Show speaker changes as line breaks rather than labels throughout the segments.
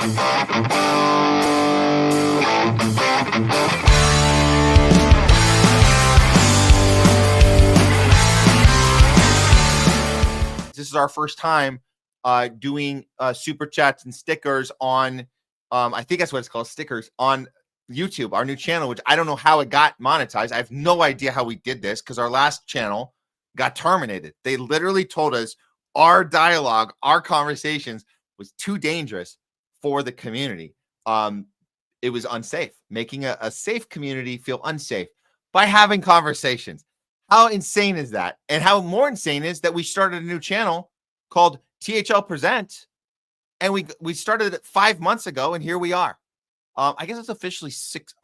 This is our first time doing super chats and stickers on, I think that's what it's called, stickers on YouTube, our new channel, which I don't know how it got monetized. I have no idea how we did this because our last channel got terminated. They literally told us our dialogue, our conversations was too dangerous for the community. It was unsafe, making a safe community feel unsafe by having conversations. How insane is that? And how more insane is that we started a new channel called THL Present, and we started it 5 months ago, and here we are. I guess it's officially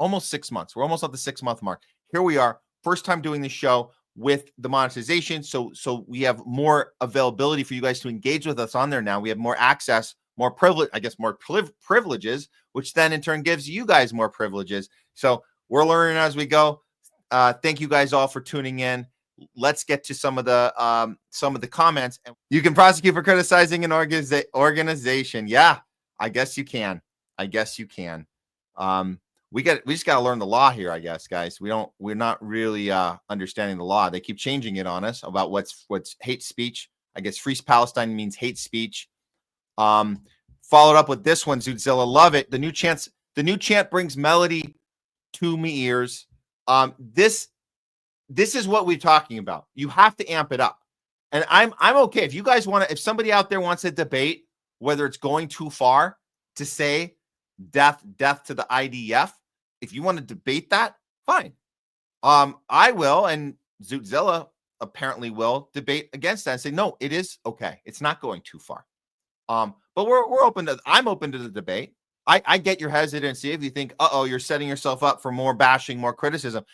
almost 6 months. We're almost at the 6-month mark. Here we are, first time doing the show with the monetization. So we have more availability for you guys to engage with us on there now. We have more access, more privilege, I guess more privileges, which then in turn gives you guys more privileges. So we're learning as we go. Thank you guys all for tuning in. Let's get to some of the comments. You can prosecute for criticizing an organization. Yeah, I guess you can. I guess you can. We just got to learn the law here, I guess, guys. We're not really understanding the law. They keep changing it on us about what's hate speech. I guess Free Palestine means hate speech. Followed up with this one, Zoodzilla. Love it. The new chant brings melody to me ears. This is what we're talking about. You have to amp it up. And I'm okay. If you guys want to, if somebody out there wants to debate whether it's going too far to say death to the IDF, if you want to debate that, fine. I will, and Zootzilla apparently will debate against that and say, no, it is okay. It's not going too far. But we're open to, I'm open to the debate. I get your hesitancy if you think, you're setting yourself up for more bashing, more criticism.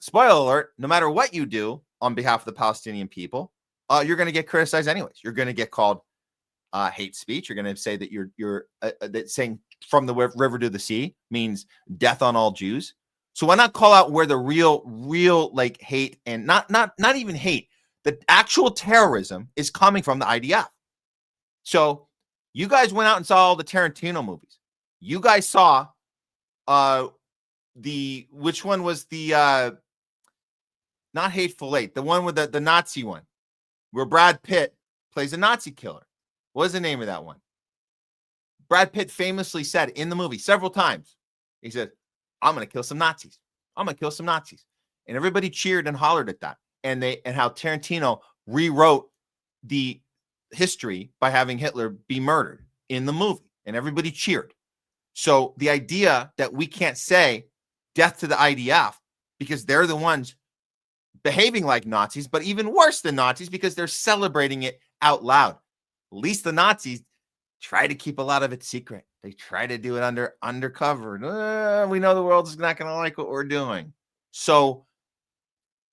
Spoiler alert, no matter what you do on behalf of the Palestinian people, you're going to get criticized anyways. You're going to get called hate speech. You're going to say that you're that saying from the river to the sea means death on all Jews. So why not call out where the real like hate and not even hate, the actual terrorism is coming from the IDF. So you guys went out and saw all the Tarantino movies. You guys saw which one was the not Hateful Eight, the one with the Nazi one, where Brad Pitt plays a Nazi killer. What was the name of that one? Brad Pitt famously said in the movie several times, he said, I'm going to kill some Nazis. I'm going to kill some Nazis. And everybody cheered and hollered at that. And how Tarantino rewrote the history by having Hitler be murdered in the movie. And everybody cheered. So the idea that we can't say death to the IDF because they're the ones behaving like Nazis, but even worse than Nazis because they're celebrating it out loud. At least the Nazis try to keep a lot of it secret. They try to do it undercover. We know the world is not going to like what we're doing. So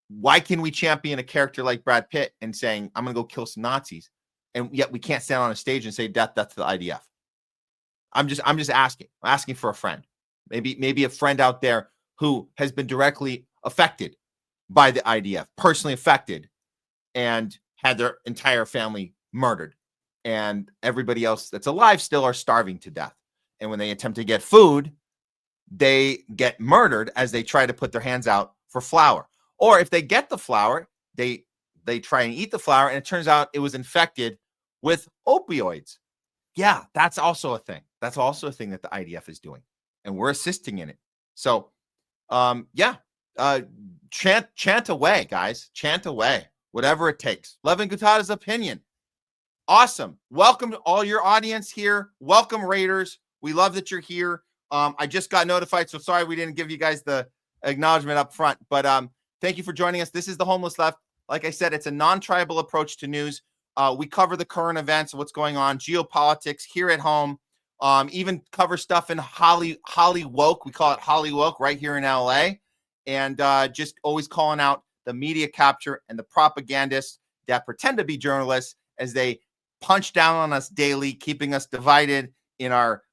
why can we champion a character like Brad Pitt and saying, I'm going to go kill some Nazis, and yet we can't stand on a stage and say death to the IDF? I'm just asking for a friend. Maybe a friend out there who has been directly affected by the IDF, personally affected, and had their entire family murdered. And everybody else that's alive still are starving to death. And when they attempt to get food, they get murdered as they try to put their hands out for flour. Or if they get the flour, they try and eat the flour, and it turns out it was infected with opioids. Yeah, that's also a thing. That's also a thing that the IDF is doing, and we're assisting in it. So, chant away, guys. Chant away, whatever it takes. Levin Gutada's opinion. Awesome. Welcome to all your audience here. Welcome, Raiders. We love that you're here. I just got notified, so sorry we didn't give you guys the acknowledgement up front, but thank you for joining us. This is The Homeless Left. Like I said, it's a non-tribal approach to news. We cover the current events, what's going on, geopolitics here at home, even cover stuff in Holly Woke. We call it Holly Woke right here in LA. And just always calling out the media capture and the propagandists that pretend to be journalists as they punch down on us daily, keeping us divided in our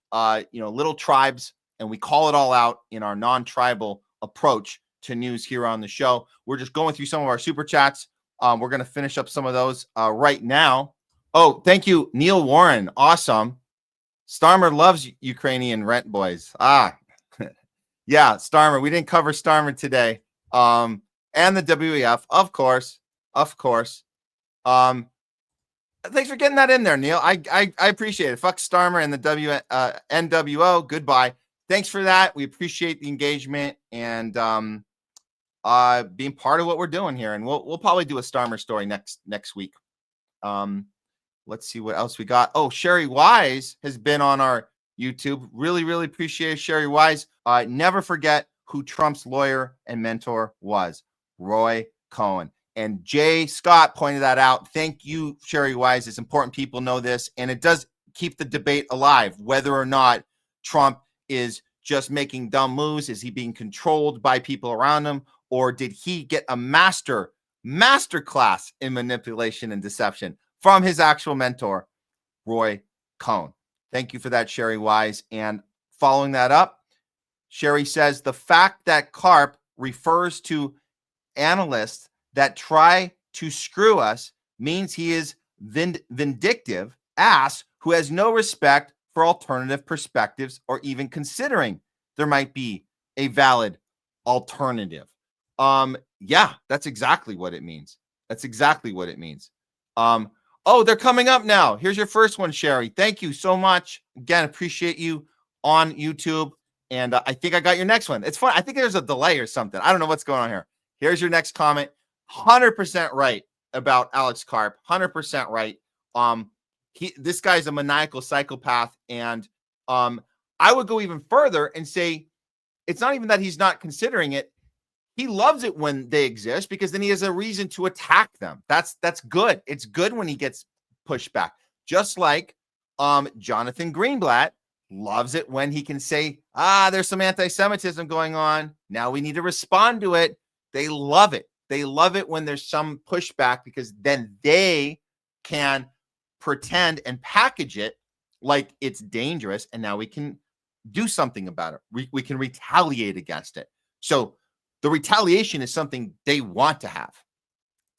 little tribes. And we call it all out in our non-tribal approach to news here on the show. We're just going through some of our super chats. We're going to finish up some of those right now. Oh, thank you, Neil Warren. Awesome. Starmer loves Ukrainian rent boys. Yeah, Starmer. We didn't cover Starmer today. And the WEF, of course. Thanks for getting that in there, Neil. I appreciate it. Fuck Starmer and the NWO. Goodbye. Thanks for that. We appreciate the engagement and being part of what we're doing here. And we'll probably do a Starmer story next week. Let's see what else we got. Oh, Sherry Wise has been on our YouTube. Really, really appreciate Sherry Wise. Never forget who Trump's lawyer and mentor was, Roy Cohn. And Jay Scott pointed that out. Thank you, Sherry Wise. It's important people know this. And it does keep the debate alive, whether or not Trump is just making dumb moves. Is he being controlled by people around him? Or did he get a master class in manipulation and deception from his actual mentor, Roy Cohn? Thank you for that, Sherry Wise. And following that up, Sherry says the fact that CARP refers to analysts that try to screw us means he is vindictive ass who has no respect for alternative perspectives or even considering there might be a valid alternative. Yeah, that's exactly what it means. Oh, they're coming up now. Here's your first one, Sherry. Thank you so much. Again, appreciate you on YouTube. And I think I got your next one. It's fun. I think there's a delay or something. I don't know what's going on here. Here's your next comment. 100% right about Alex Karp. 100% right. This guy's a maniacal psychopath. And I would go even further and say it's not even that he's not considering it. He loves it when they exist because then he has a reason to attack them. That's good. It's good when he gets pushed back. Just like Jonathan Greenblatt loves it when he can say, there's some anti-Semitism going on. Now we need to respond to it. They love it. They love it when there's some pushback because then they can pretend and package it like it's dangerous. And now we can do something about it. We can retaliate against it. So the retaliation is something they want to have.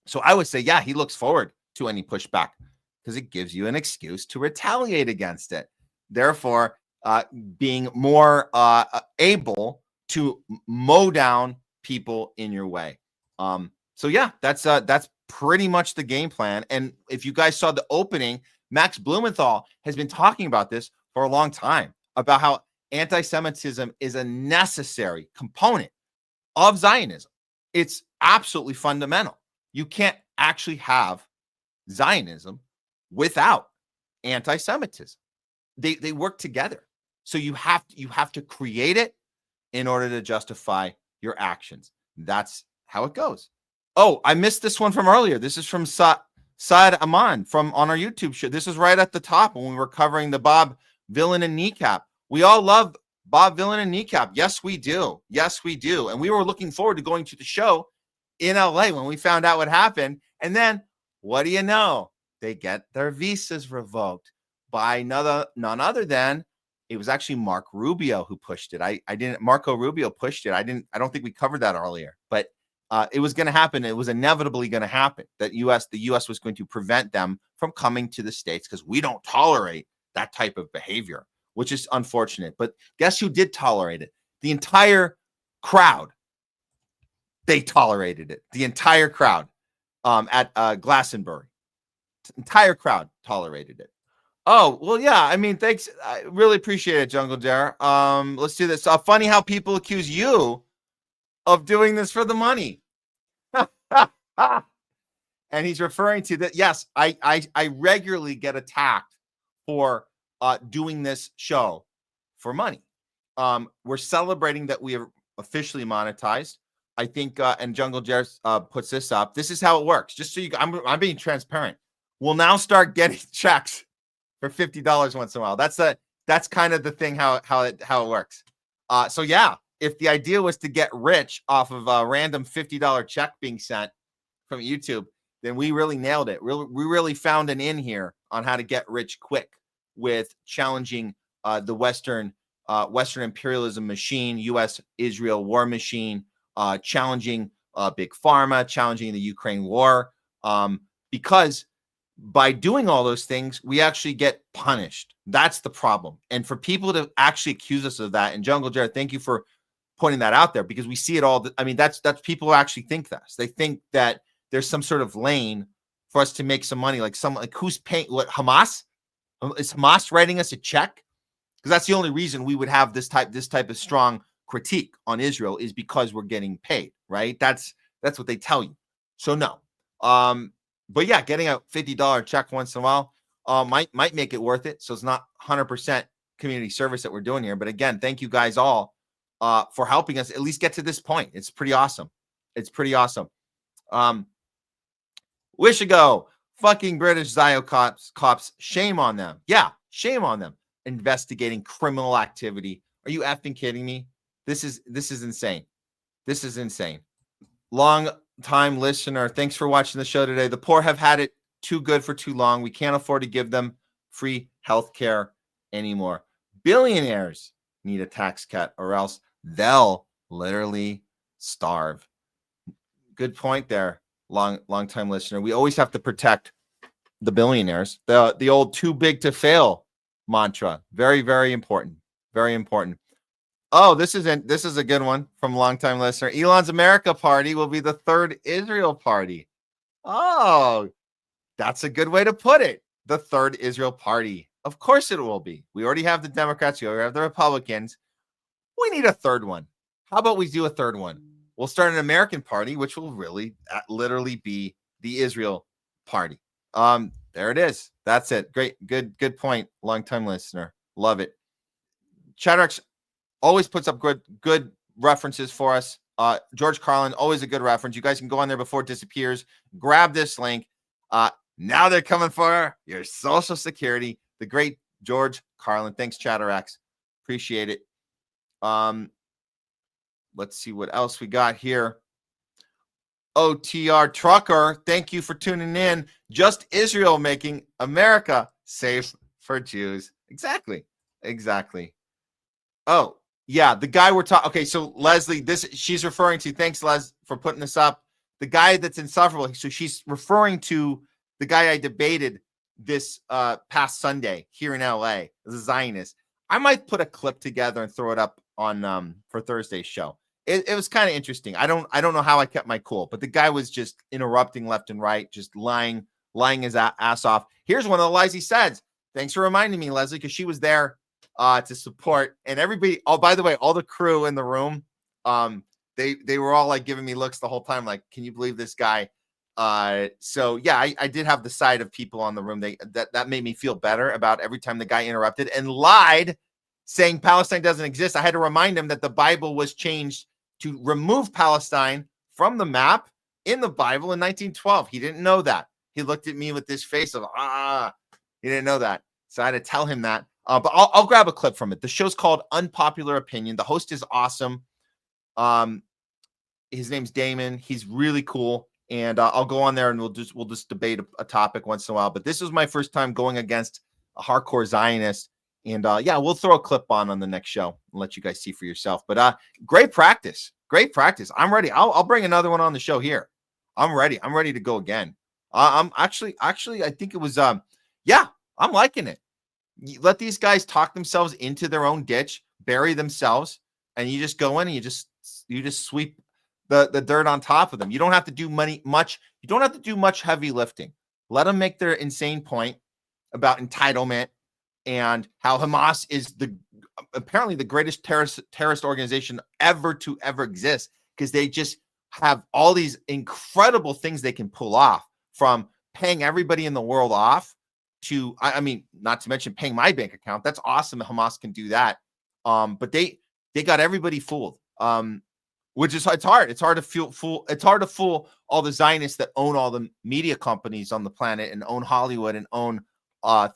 So I would say, yeah, he looks forward to any pushback because it gives you an excuse to retaliate against it. Therefore, being more able to mow down people in your way. So yeah, that's pretty much the game plan. And if you guys saw the opening, Max Blumenthal has been talking about this for a long time, about how anti-Semitism is a necessary component of Zionism. It's absolutely fundamental. You can't actually have Zionism without anti-Semitism. They work together. So you have to create it in order to justify your actions. That's how it goes. Oh, I missed this one from earlier. This is from Saad Aman on our YouTube show. This is right at the top when we were covering the Bob Villain and Kneecap. We all love Bob Villain and Kneecap. Yes, we do. And we were looking forward to going to the show in LA when we found out what happened. And then, what do you know? They get their visas revoked by none other than, it was actually Marco Rubio who pushed it. Marco Rubio pushed it. I don't think we covered that earlier, but it was going to happen. It was inevitably going to happen that the U.S. was going to prevent them from coming to the States because we don't tolerate that type of behavior, which is unfortunate. But guess who did tolerate it? The entire crowd. They tolerated it. The entire crowd at Glastonbury. Entire crowd tolerated it. Oh, well, yeah. I mean, thanks. I really appreciate it, Jungle Dare. Let's do this. Funny how people accuse you of doing this for the money. And he's referring to that. Yes, I regularly get attacked for doing this show for money. We're celebrating that we are officially monetized. I think, and Jungle Dare puts this up. This is how it works. Just so I'm being transparent. We'll now start getting checks for $50 once in a while. That's kind of the thing how it works. So yeah, if the idea was to get rich off of a random $50 check being sent from YouTube, then we really nailed it. We really found an in here on how to get rich quick with challenging the Western imperialism machine, U.S.-Israel war machine, challenging big pharma, challenging the Ukraine war, because by doing all those things, we actually get punished. That's the problem. And for people to actually accuse us of that, and Jungle Jared, thank you for pointing that out there, because we see it all. I mean, that's people who actually think this. They think that there's some sort of lane for us to make some money, like who's paying, what, Hamas? Is Hamas writing us a check? Because that's the only reason we would have this type of strong critique on Israel, is because we're getting paid, right? That's what they tell you. So no. But yeah, getting a $50 check once in a while might make it worth it. So it's not 100% community service that we're doing here. But again, thank you guys all for helping us at least get to this point. It's pretty awesome. It's pretty awesome. Wish ago, fucking British Zio cops, shame on them. Yeah, shame on them. Investigating criminal activity. Are you effing kidding me? This is insane. This is insane. Long time listener, thanks for watching the show today. The poor have had it too good for too long. We can't afford to give them free health care anymore. Billionaires need a tax cut, or else they'll literally starve. Good point there, long time listener. We always have to protect the billionaires. The old too big to fail mantra. Very, very important. Very important. Oh, this is a good one from longtime listener. Elon's America Party will be the third Israel party. Oh, that's a good way to put it. The third Israel party. Of course it will be. We already have the Democrats. We already have the Republicans. We need a third one. How about we do a third one? We'll start an American party, which will really literally be the Israel party. There it is. That's it. Great. Good point. Longtime listener. Love it. Chatterx always puts up good references for us. George Carlin, always a good reference. You guys can go on there before it disappears. Grab this link. Now they're coming for your Social Security. The great George Carlin. Thanks, Chatterx. Appreciate it. Let's see what else we got here. OTR Trucker, thank you for tuning in. Just Israel making America safe for Jews. Exactly. Oh, yeah, the guy we're talking. Okay, so Leslie, she's referring to. Thanks, Les, for putting this up. The guy that's insufferable. So she's referring to the guy I debated this past Sunday here in LA, the Zionist. I might put a clip together and throw it up on for Thursday's show. It was kind of interesting. I don't know how I kept my cool, but the guy was just interrupting left and right, just lying his ass off. Here's one of the lies he says. Thanks for reminding me, Leslie, because she was there to support, and everybody. Oh, by the way, all the crew in the room, they were all like giving me looks the whole time, like, can you believe this guy? So yeah, I did have the side of people on the room. That made me feel better about every time the guy interrupted and lied, saying Palestine doesn't exist. I had to remind him that the Bible was changed to remove Palestine from the map in the Bible in 1912. He didn't know that. He looked at me with this face of he didn't know that. So I had to tell him that. But I'll grab a clip from it. The show's called Unpopular Opinion. The host is awesome. His name's Damon. He's really cool. And I'll go on there and we'll just debate a topic once in a while. But this was my first time going against a hardcore Zionist. And yeah, we'll throw a clip on the next show and let you guys see for yourself. But great practice. I'm ready. I'll bring another one on the show here. I'm ready. I'm ready to go again. I'm actually, I think it was, yeah, I'm liking it. You let these guys talk themselves into their own ditch, bury themselves, and you just go in and you just sweep the dirt on top of them. You don't have to do much. You don't have to do much heavy lifting. Let them make their insane point about entitlement and how Hamas is apparently the greatest terrorist organization ever to exist, because they just have all these incredible things they can pull off, from paying everybody in the world off to, I mean, not to mention paying my bank account. That's awesome that Hamas can do that. But they got everybody fooled. Which is, it's hard. It's hard to fool all the Zionists that own all the media companies on the planet and own Hollywood and own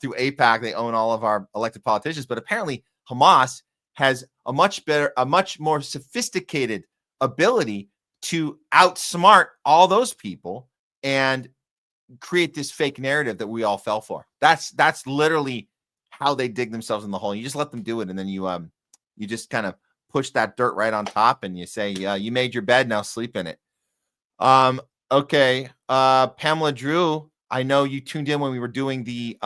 through AIPAC, they own all of our elected politicians. But apparently Hamas has a much more sophisticated ability to outsmart all those people and create this fake narrative that we all fell for. That's literally how they dig themselves in the hole. You just let them do it, and then you just kind of push that dirt right on top, and you say, you made your bed, now sleep in it. Okay. Pamela Drew, I know you tuned in when we were doing the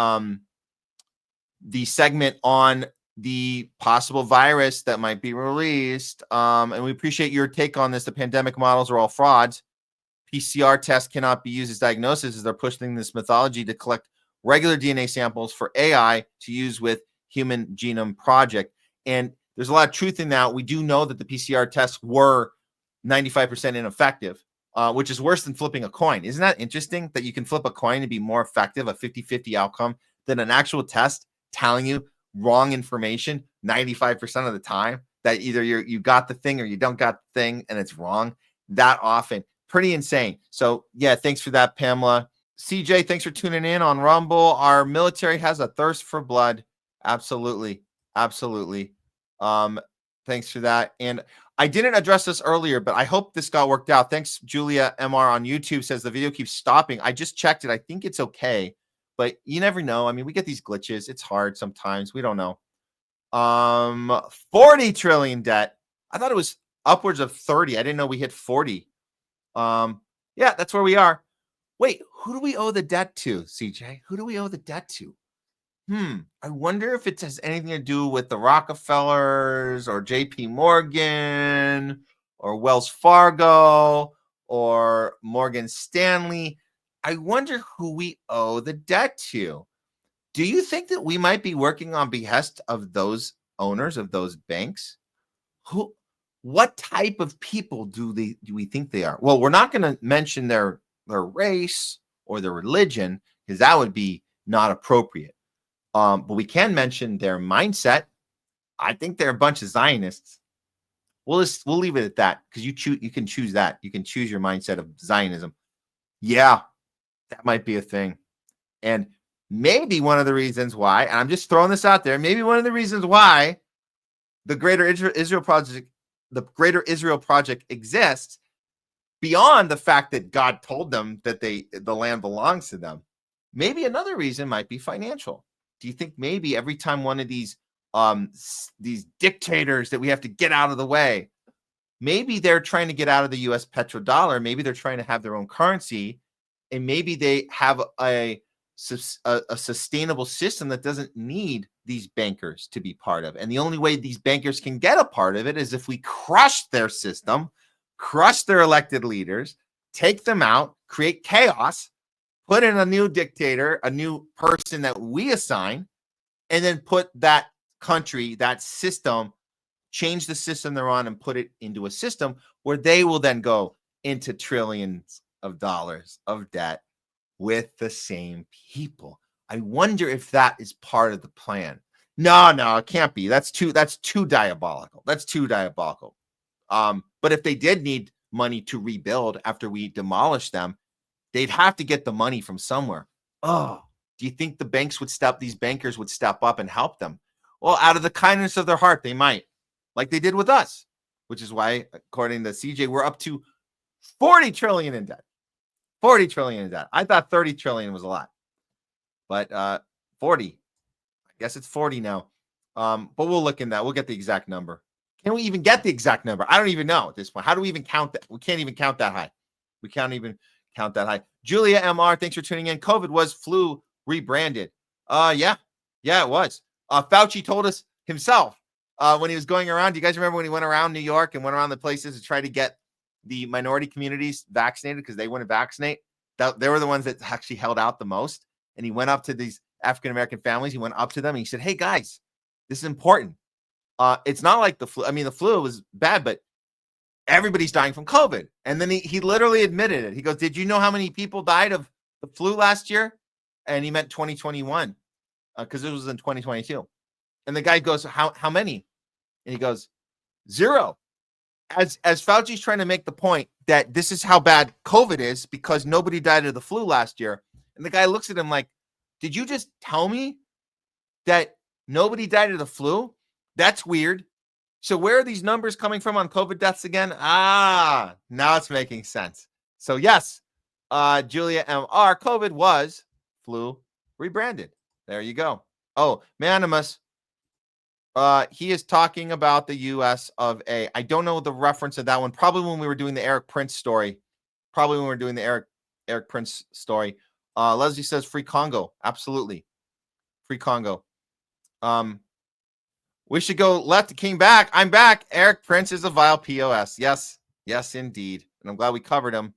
the segment on the possible virus that might be released. And we appreciate your take on this. The pandemic models are all frauds. PCR tests cannot be used as diagnosis as they're pushing this mythology to collect regular DNA samples for AI to use with Human Genome Project. And there's a lot of truth in that. We do know that the PCR tests were 95% ineffective, which is worse than flipping a coin. Isn't that interesting that you can flip a coin and be more effective, a 50-50 outcome, than an actual test telling you wrong information 95% of the time, that either you got the thing or you don't got the thing and it's wrong that often. Pretty insane. So yeah, thanks for that, Pamela. CJ, thanks for tuning in on Rumble. Our military has a thirst for blood. Absolutely. Absolutely. Thanks for that. And I didn't address this earlier, but I hope this got worked out. Thanks, Julia MR on YouTube says the video keeps stopping. I just checked it. I think it's okay, but you never know. I mean, we get these glitches. It's hard sometimes. We don't know. 40 trillion debt. I thought it was upwards of 30. I didn't know we hit 40. Yeah, that's where we are. Wait, who do we owe the debt to, CJ? Who do we owe the debt to? I wonder if it has anything to do with the Rockefellers or JP Morgan or Wells Fargo or Morgan Stanley. I wonder who we owe the debt to. Do you think that we might be working on behest of those owners of those banks? What type of people do we think they are? Well, we're not going to mention their race or their religion because that would be not appropriate. But we can mention their mindset. I think they're a bunch of Zionists. We'll leave it at that because you can choose that. You can choose your mindset of Zionism. Yeah, that might be a thing. And maybe one of the reasons why, and I'm just throwing this out there, maybe one of the reasons why the Greater Israel Project exists, beyond the fact that God told them that the land belongs to them, maybe another reason might be financial. Do you think maybe every time one of these dictators that we have to get out of the way, maybe they're trying to get out of the U.S. petrodollar, maybe they're trying to have their own currency, and maybe they have a sustainable system that doesn't need these bankers to be part of. And the only way these bankers can get a part of it is if we crush their system, crush their elected leaders, take them out, create chaos, put in a new dictator, a new person that we assign, and then put that country, that system, change the system they're on and put it into a system where they will then go into trillions of dollars of debt with the same people. I wonder if that is part of the plan. No, it can't be. That's too diabolical. That's too diabolical. But if they did need money to rebuild after we demolish them, they'd have to get the money from somewhere. Oh, do you think these bankers would step up and help them? Well, out of the kindness of their heart, they might, like they did with us, which is why, according to CJ, we're up to 40 trillion in debt. 40 trillion in debt. I thought 30 trillion was a lot, but 40. I guess it's 40 now. But we'll look in that. We'll get the exact number. Can we even get the exact number? I don't even know at this point. How do we even count that? We can't even count that high. We can't even count that high. Julia MR, thanks for tuning in. COVID was flu rebranded. Yeah, it was. Fauci told us himself when he was going around. Do you guys remember when he went around New York and went around the places to try to get the minority communities vaccinated because they wouldn't vaccinate? They were the ones that actually held out the most. And he went up to these African-American families. He went up to them and he said, hey, guys, this is important. It's not like the flu. I mean, the flu was bad, but everybody's dying from COVID. And then he literally admitted it. He goes, did you know how many people died of the flu last year? And he meant 2021 because it was in 2022. And the guy goes, how many? And he goes, 0. As Fauci's trying to make the point that this is how bad COVID is because nobody died of the flu last year. And the guy looks at him like, did you just tell me that nobody died of the flu? That's weird. So where are these numbers coming from on COVID deaths again? Now it's making sense. So yes, Julia MR, COVID was flu rebranded. There you go. Oh, Manimus. He is talking about the US of A. I don't know the reference of that one. Probably when we were doing the Eric Prince story. Eric Prince story. Leslie says free Congo. Absolutely. Free Congo. We should go left. King back. I'm back. Eric Prince is a vile POS. Yes, yes, indeed. And I'm glad we covered him.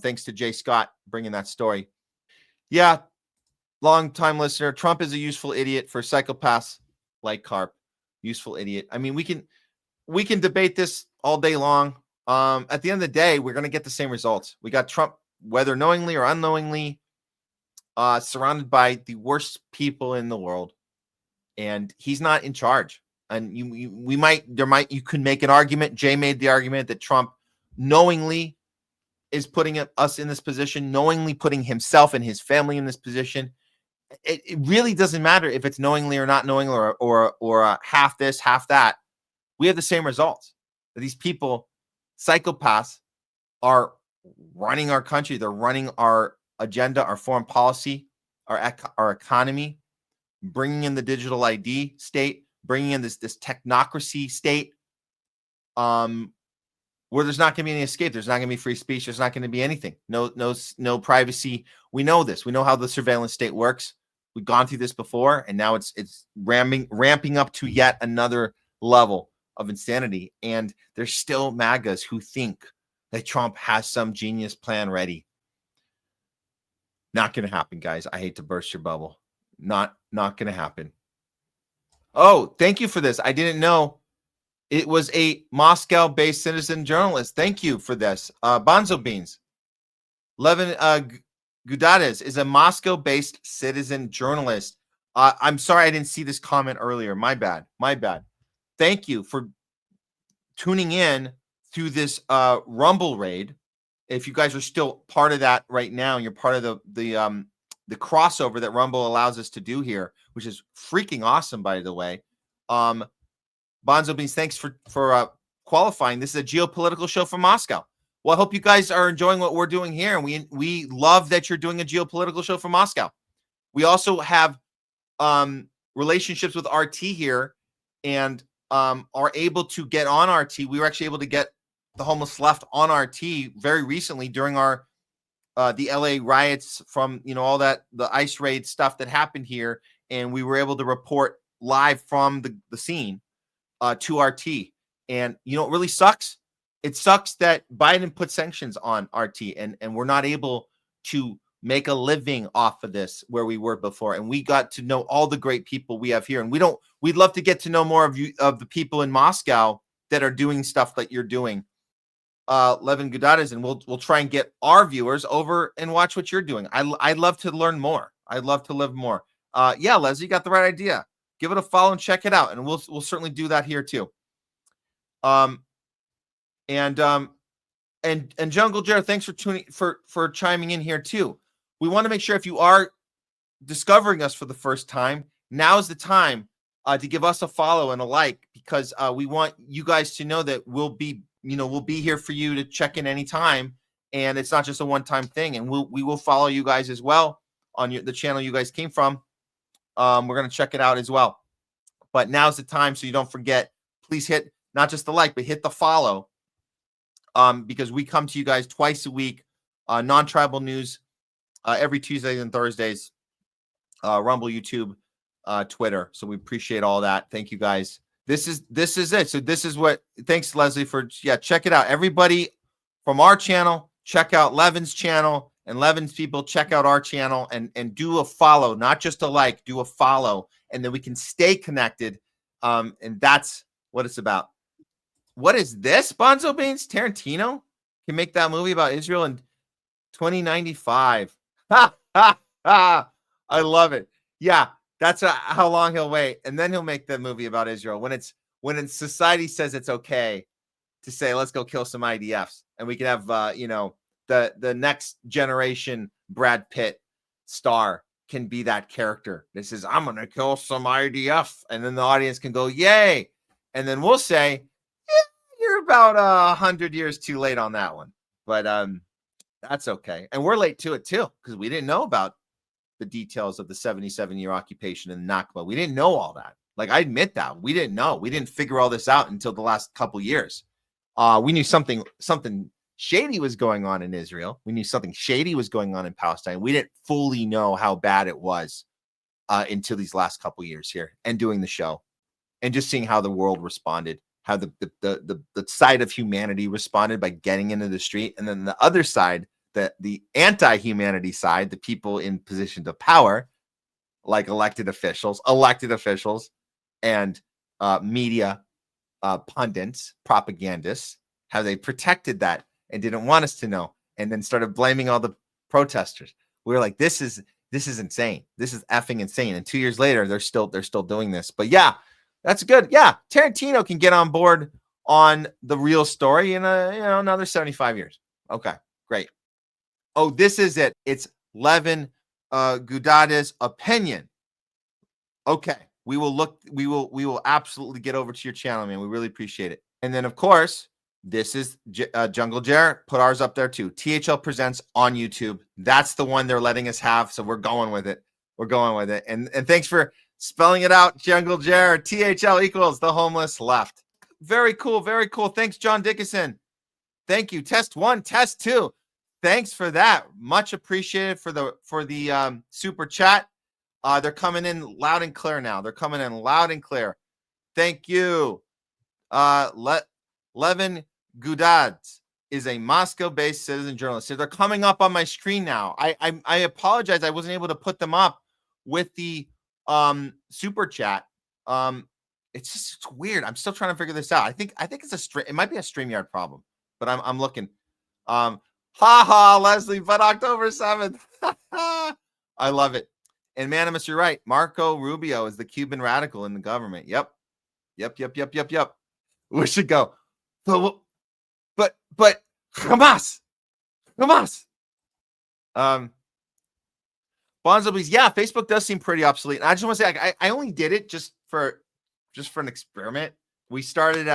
Thanks to Jay Scott bringing that story. Yeah, long-time listener. Trump is a useful idiot for psychopaths like Carp. Useful idiot. I mean, we can debate this all day long. At the end of the day, we're going to get the same results. We got Trump, whether knowingly or unknowingly, surrounded by the worst people in the world, and he's not in charge. And you could make an argument. Jay made the argument that Trump knowingly is putting us in this position, knowingly putting himself and his family in this position. It really doesn't matter if it's knowingly or not knowingly, or half this, half that. We have the same results. These people, psychopaths, are running our country. They're running our agenda, our foreign policy, our economy, bringing in the digital ID state, bringing in this technocracy state, where there's not going to be any escape. There's not going to be free speech. There's not going to be anything. No privacy. We know this. We know how the surveillance state works. We've gone through this before, and now it's ramping up to yet another level of insanity. And there's still MAGAs who think that Trump has some genius plan ready. Not going to happen, guys. I hate to burst your bubble. Not going to happen. Oh, thank you for this. I didn't know it was a Moscow-based citizen journalist. Thank you for this. Bonzo Beans. Levin Gudades is a Moscow-based citizen journalist. I'm sorry I didn't see this comment earlier. My bad. Thank you for tuning in through this Rumble raid. If you guys are still part of that right now, and you're part of the crossover that Rumble allows us to do here, which is freaking awesome, by the way. Bonzo Beans, thanks for qualifying. This is a geopolitical show from Moscow. Well, I hope you guys are enjoying what we're doing here, and we love that you're doing a geopolitical show from Moscow. We also have relationships with RT here, and are able to get on RT. We were actually able to get the homeless left on RT very recently during our the LA riots from all that, the ICE raid stuff that happened here, and we were able to report live from the scene to RT. And it really sucks. It sucks that Biden put sanctions on RT, and we're not able to make a living off of this where we were before. And we got to know all the great people we have here, and we'd love to get to know more of the people in Moscow that are doing stuff that you're doing, Levin Gudades, and we'll try and get our viewers over and watch what you're doing. I'd love to learn more. I'd love to live more. Yeah, Leslie, you got the right idea. Give it a follow and check it out, and we'll certainly do that here too. And Jungle Jared, thanks for chiming in here too. We want to make sure if you are discovering us for the first time, now is the time to give us a follow and a like, because we want you guys to know that we'll be here for you to check in anytime, and it's not just a one-time thing. And we will follow you guys as well on the channel you guys came from. We're going to check it out as well. But now's the time, so you don't forget. Please hit not just the like, but hit the follow, because we come to you guys twice a week, non-tribal news every Tuesdays and Thursdays, Rumble, YouTube, Twitter. So we appreciate all that. Thank you guys. This is it. So this is what. Thanks, Leslie, for check it out. Everybody from our channel, check out Levin's channel, and Levin's people, check out our channel and do a follow, not just a like, do a follow, and then we can stay connected. And that's what it's about. What is this, Bonzo Beans? Tarantino can make that movie about Israel in 2095. Ha, ha, ha. I love it. Yeah, that's how long he'll wait, and then he'll make the movie about Israel when society says it's okay to say, let's go kill some IDFs, and we can have the next generation Brad Pitt star can be that character. This is, I'm gonna kill some IDF, and then the audience can go, yay, and then we'll say, you're about 100 years too late on that one, but that's okay. And we're late to it too, because we didn't know about the details of the 77-year occupation and Nakba. We didn't know all that. Like, I admit that we didn't know. We didn't figure all this out until the last couple years. We knew something shady was going on in Israel. We knew something shady was going on in Palestine. We didn't fully know how bad it was into these last couple years here and doing the show and just seeing how the world responded, how the side of humanity responded by getting into the street. And then the other side, the anti-humanity side, the people in positions of power, like elected officials and media pundits, propagandists, how they protected that and didn't want us to know, and then started blaming all the protesters. We were like, this is insane. This is effing insane. And 2 years later, they're still doing this. But yeah, that's good. Yeah, Tarantino can get on board on the real story in another 75 years. Okay, great. Oh, this is it. It's Levin Gudada's opinion. Okay, we will absolutely get over to your channel, man. We really appreciate it. And then, of course, this is Jungle Jer. Put ours up there too. THL Presents on YouTube. That's the one they're letting us have. So we're going with it. And thanks for spelling it out, Jungle Jer. THL equals the homeless left. Very cool. Very cool. Thanks, John Dickinson. Thank you. Test 1, test 2. Thanks for that. Much appreciated for the super chat. They're coming in loud and clear now. Thank you. Levin Gudad is a Moscow-based citizen journalist. So they're coming up on my screen now. I apologize. I wasn't able to put them up with the super chat. It's weird. I'm still trying to figure this out. I think it's it might be a StreamYard problem, but I'm looking. Leslie, but October 7th. I love it. And Manimus, you're right. Marco Rubio is the Cuban radical in the government. Yep. We should go. But Hamas. Bonzo, yeah, Facebook does seem pretty obsolete. And I just want to say, I only did it just for an experiment. And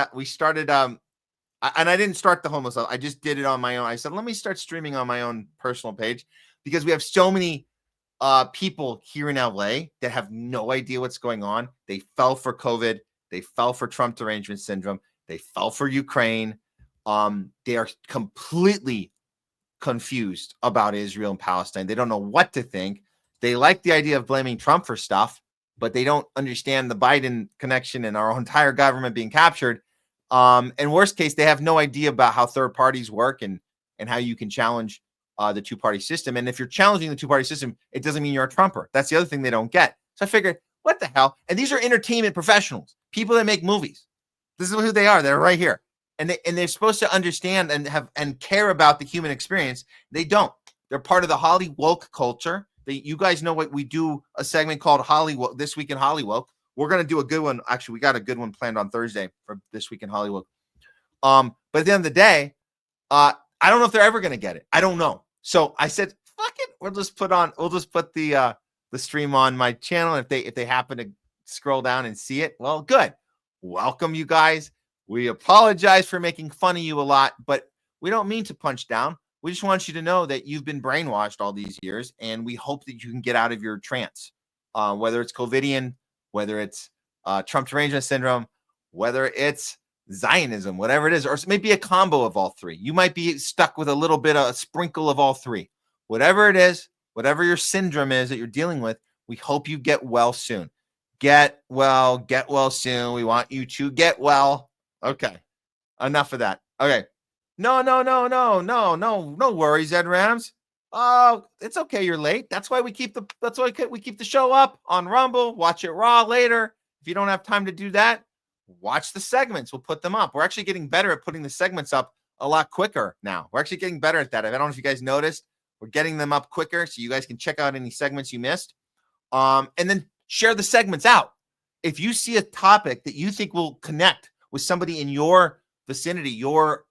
I didn't start the homeless. I just did it on my own. I said, let me start streaming on my own personal page because we have so many people here in LA that have no idea what's going on. They fell for COVID. They fell for Trump derangement syndrome. They fell for Ukraine. They are completely confused about Israel and Palestine. They don't know what to think. They like the idea of blaming Trump for stuff, but they don't understand the Biden connection and our entire government being captured. And worst case, they have no idea about how third parties work and how you can challenge the two-party system. And if you're challenging the two-party system, it doesn't mean you're a Trumper. That's the other thing they don't get. So I figured, what the hell? And these are entertainment professionals, people that make movies. This is who they are. They're right here. And they're supposed to understand and care about the human experience. They don't. They're part of the Holly woke culture. You guys know what we do, a segment called Hollywood This Week in Hollywood. We're going to do a good one. Actually, we got a good one planned on Thursday for This Week in Hollywood. But at the end of the day, I don't know if they're ever going to get it. I don't know. So I said, fuck it. We'll just put the stream on my channel. If they happen to scroll down and see it, well, good. Welcome, you guys. We apologize for making fun of you a lot, but we don't mean to punch down. We just want you to know that you've been brainwashed all these years, and we hope that you can get out of your trance, whether it's COVIDian, whether it's Trump derangement syndrome, whether it's Zionism, whatever it is, or maybe a combo of all three. You might be stuck with a sprinkle of all three. Whatever it is, whatever your syndrome is that you're dealing with, we hope you get well soon. Get well soon. We want you to get well. Okay. Enough of that. Okay. No worries, Ed Rams. Oh, it's okay. You're late. That's why we keep the show up on Rumble. Watch it raw later. If you don't have time to do that, watch the segments. We'll put them up. We're actually getting better at putting the segments up a lot quicker now. We're actually getting better at that. I don't know if you guys noticed. We're getting them up quicker so you guys can check out any segments you missed. And then share the segments out. If you see a topic that you think will connect with somebody in your vicinity, your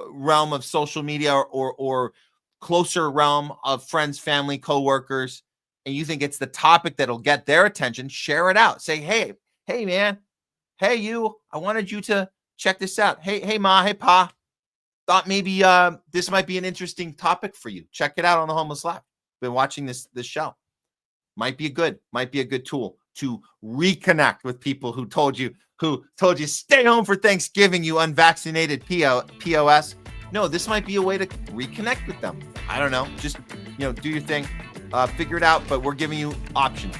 realm of social media or closer realm of friends, family, coworkers, and you think it's the topic that'll get their attention, share it out. Say, hey man, hey you, I wanted you to check this out. Hey ma, hey pa, thought maybe this might be an interesting topic for you. Check it out on the Homeless Left. Been watching this show. Might be a good tool to reconnect with people who told you stay home for Thanksgiving, you unvaccinated POS. No, this might be a way to reconnect with them. I don't know. Just, do your thing. Figure it out, but we're giving you options.